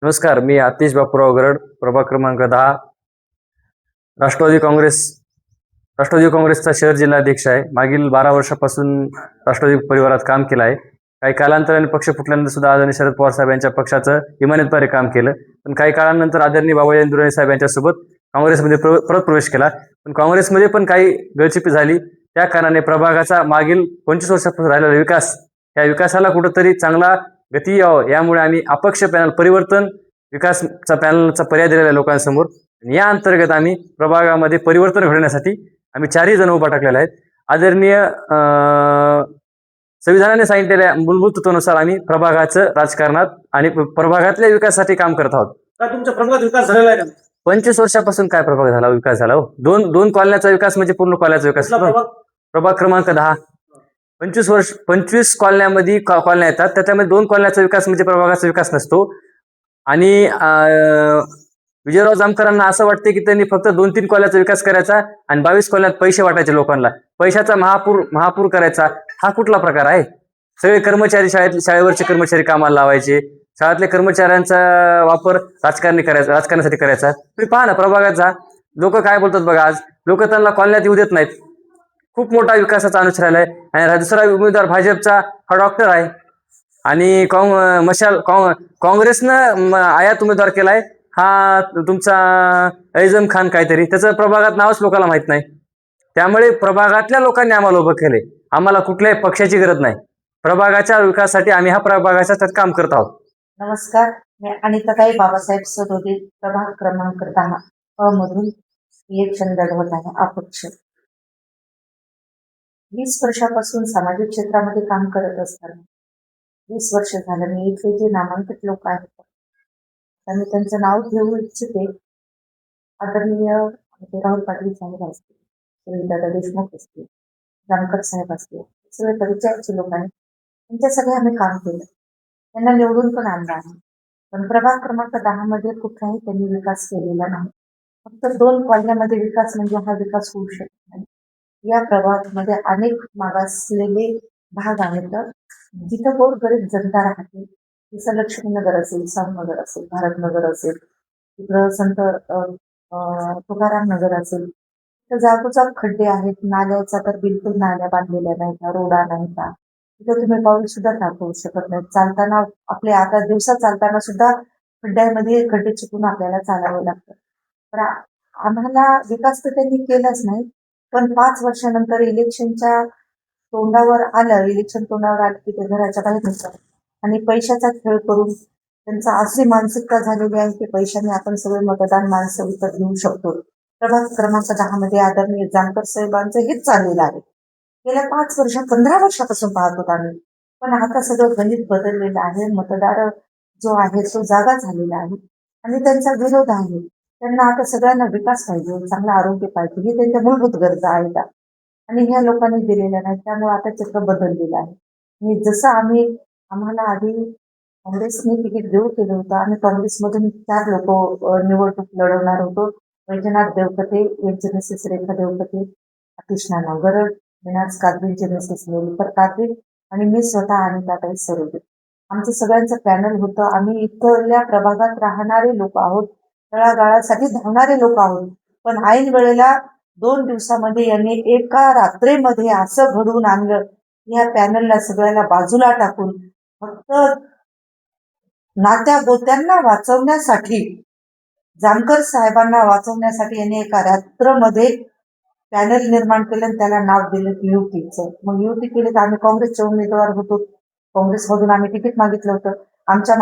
नमस्कार, मी आतिश बापूराव गरड, प्रभाग क्रमांक 10, राष्ट्रवादी काँग्रेस राष्ट्रवादी काँग्रेसचा शहर जिल्हाध्यक्ष आहे. मागील 12 वर्षापासून राष्ट्रवादी परिवारात काम केलं आहे. काही कालांतराने पक्ष फुटल्यानंतर सुद्धा आदरणीय शरद पवार साहेब यांच्या पक्षाचं इमानतदारी काम केलं. पण काही काळानंतर आदरणीय बाबाजी दुर्राणी साहेब यांच्यासोबत काँग्रेसमध्ये परत प्रवेश केला. पण काँग्रेसमध्ये पण काही गळचिपी झाली. त्या कारणाने प्रभागाचा मागील 25 वर्षापासून राहिलेला विकास, या विकासाला कुठंतरी चांगला गती यावं, यामुळे आम्ही अपक्ष पॅनल परिवर्तन विकासचा पॅनलचा पर्याय दिलेला लोकांसमोर. या अंतर्गत आम्ही प्रभागामध्ये परिवर्तन घडवण्यासाठी आम्ही 4ही जण उभा टाकलेला आहेत. आदरणीय संविधानाने सांगितलेल्या मूलभूत तत्वानुसार आम्ही प्रभागाचं राजकारणात आणि प्रभागातल्या विकासासाठी काम करत आहोत. काय तुमच्या प्रभागात विकास झालेला आहे का? 25 वर्षापासून काय प्रभाग झाला, विकास झाला हो? दोन कॉलन्याचा विकास म्हणजे पूर्ण कॉलन्याचा विकास. कुठला प्रभाग? प्रभाग क्रमांक 10. 25 कॉलन्यामध्ये कॉलन्या येतात, त्याच्यामध्ये 2 कॉलन्याचा विकास म्हणजे प्रभागाचा विकास नसतो. आणि विजयराव जामकरांना असं वाटते की त्यांनी फक्त 2-3 कॉलन्याचा विकास करायचा आणि 22 कॉलन्यात पैसे वाटायचे लोकांना, पैशाचा महापूर करायचा. हा कुठला प्रकार आहे? सगळे कर्मचारी शाळेवरचे कर्मचारी कामाला लावायचे, शाळेतल्या कर्मचाऱ्यांचा वापर राजकारणासाठी करायचा. तुम्ही पहा ना, प्रभागात जा, लोक काय बोलतात बघा. आज लोक त्यांना कॉलन्यात येऊ देत नाहीत. खूप मोठा विकासाचा अनुसर आहे. आणि दुसरा उमेदवार भाजपचा हा डॉक्टर आहे. आणि काँग्रेसनं आयात उमेदवार केलाय हा तुमचा ऐजम खान काहीतरी, त्याचं प्रभागात नावच लोकांना माहित नाही. त्यामुळे प्रभागातल्या लोकांनी आम्हाला उभं केले. आम्हाला कुठल्याही पक्षाची गरज नाही. प्रभागाच्या विकासासाठी आम्ही हा प्रभागाच्या काम करत आहोत. नमस्कार, मी अनिताताई बाबासाहेब सदोदे, प्रभाग क्रमांक 10 अ मधून इलेक्शन लढवत आहे अपक्ष. 20 वर्षापासून सामाजिक क्षेत्रामध्ये काम करत असताना 20 वर्ष झालं मी इथले जे नामांकित लोक आहेत मी त्यांचं नाव घेऊ इच्छिते. आदरणीय राहुल पाटील साहेब असतील, सुनीलदादा देशमुख असतील, जानकर साहेब असतील, सगळे परिचयाचे लोक आहेत. त्यांच्या सगळे आम्ही काम केलं, त्यांना निवडून पण आणलं आहे. पण प्रभाग क्रमांक 10 मध्ये कुठलाही त्यांनी विकास केलेला नाही. फक्त 2 कॉलन्यामध्ये विकास म्हणजे हा विकास होऊ शकत नाही. या प्रभागामध्ये अनेक मागासलेले भाग आहेत जिथं गोरगरीब जनता राहते. जसं लक्ष्मीनगर असेल, शाहूनगर असेल, भारतनगर असेल, तिकडं संत तुकाराम नगर असेल, तर जागोजाग खड्डे आहेत. नाल्याचा तर बिलकुल नाल्या बांधलेल्या नाहीत, रोडा नाहीत. तिथं तुम्ही पाऊल सुद्धा टाकवू शकत नाही. चालताना आपले आता दिवसा चालताना सुद्धा खड्ड्यामध्ये खड्डे चुकून आपल्याला चालावं लागतं. तर आम्हाला विकास तर त्यांनी केलाच नाही. पण 5 वर्षानंतर इलेक्शन तोंडावर आलं की ते घराच्या बाहेर निघतात आणि पैशाचा खेळ करून त्यांचा अशी मानसिकता झालेली आहे की पैशाने आपण सगळे मतदान माणसं विकत घेऊ शकतो. प्रभाग क्रमांक 10 मध्ये आदरणीय जानकर साहेबांचं हेच चाललेलं आहे. गेल्या 5 वर्ष 15 वर्षापासून पाहत होतो आम्ही. पण आता सगळं गणित बदललेलं आहे. मतदार जो आहे तो जागा झालेला आहे आणि त्यांचा विरोध आहे. त्यांना आता सगळ्यांना विकास पाहिजे, चांगलं आरोग्य पाहिजे, ही त्यांच्या मूलभूत गरजा आहेत आणि ह्या लोकांनी दिलेल्या नाही. त्यामुळे आता चित्र बदललेलं आहे. आणि जसं आम्हाला आधी काँग्रेसने तिकीट देऊ केलं होतं, आम्ही काँग्रेसमधून 4 लोक निवडणूक लढवणार होतो. वैजनाथ देवकते, यांचे मिसेस रेखा देवकते, कृष्णा गरड, विनाश कादवीचे मिसेस नेलकर कादवी आणि मी स्वतः अनिताताई सरोदे. आमचं सगळ्यांचं पॅनल होतं. आम्ही इथल्या प्रभागात राहणारे लोक आहोत, तळागाळासाठी धावणारे लोक आहोत. पण ऐन वेळेला 2 दिवसामध्ये यांनी एका रात्रीमध्ये असं घडवून आणलं. या पॅनलला सगळ्याला बाजूला टाकून फक्त नात्या गोत्यांना वाचवण्यासाठी, जानकर साहेबांना वाचवण्यासाठी यांनी एका रात्रमध्ये पॅनल निर्माण केलं आणि त्याला नाव दिलं युतीचं. मग युती केली तर आम्ही काँग्रेसचे उमेदवार होतो. काँग्रेसमधून आम्ही तिकीट मागितलं होतं. आमच्या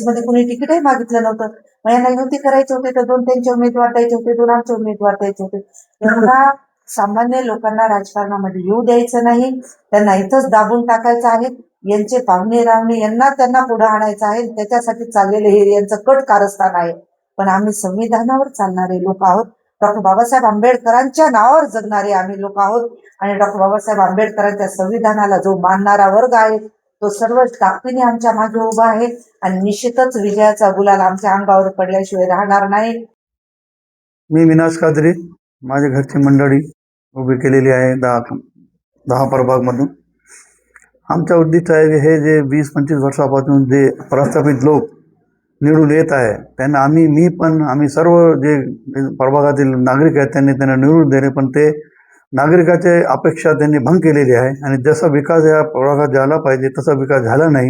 मध्ये कुणी तिकीटही मागितलं नव्हतं. मग यांना युती करायची होती तर 2 त्यांचे उमेदवार द्यायचे होते, 2 आमचे उमेदवार द्यायचे होते. त्यांना सामान्य लोकांना राजकारणामध्ये येऊ द्यायचं नाही. त्यांना इथंच दाबून टाकायचं आहे. यांचे पाहुणे रावणे त्यांना पुढे आणायचं आहे. त्याच्यासाठी चाललेलं हे यांचं कट कारस्थान आहे. पण आम्ही संविधानावर चालणारे लोक आहोत. डॉक्टर बाबासाहेब आंबेडकरांच्या नावावर जगणारे आम्ही लोक आहोत आणि डॉक्टर बाबासाहेब आंबेडकरांच्या संविधानाला जो मानणारा वर्ग आहे तो सर्व ताकदीने आमच्या मागे उभा आहे आणि निश्चितच विजयाचा गुलाल आमच्या अंगावर पडल्याशिवाय राहणार नाही. मी विनाश कादरी, माझ्या घरची मंडळी उभी केलेली आहे 10 प्रभागमधून. आमचा उद्दिष्ट आहे हे जे 20-25 वर्षापासून जे प्रस्थापित लोक निवडून येत आहे त्यांना आम्ही सर्व जे प्रभागातील नागरिक आहेत त्यांना निवडून देणे, पण ते नागरिकाचे अपेक्षा त्यांनी भंग केलेली आहे आणि जसा विकास या प्रभागात झाला पाहिजे तसा विकास झाला नाही.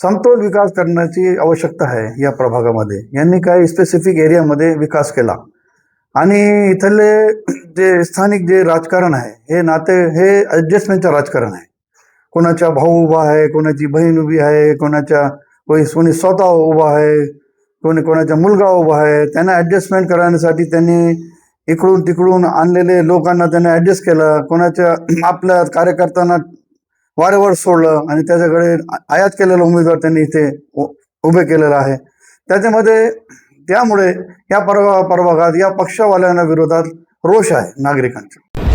समतोल विकास करण्याची आवश्यकता आहे या प्रभागामध्ये. यांनी काही स्पेसिफिक एरियामध्ये विकास केला आणि इथले जे स्थानिक जे राजकारण आहे हे ॲडजस्टमेंटचं राजकारण आहे. कोणाचा भाऊ उभा आहे, कोणाची बहीण उभी आहे, कोणी स्वतः उभा आहे, कोणाचा मुलगा उभा आहे. त्यांना ॲडजस्टमेंट करण्यासाठी त्यांनी इकडून तिकडून आणलेले लोकांना त्यांना ॲडजस्ट केलं. कोणाच्या आपल्या कार्यकर्त्यांना वारेवर सोडलं आणि त्याच्याकडे आयात केलेला उमेदवार त्यांनी इथे उभे केलेला आहे. त्यामुळे या प्रभागात या पक्षवाल्यांना विरोधात रोष आहे नागरिकांचा.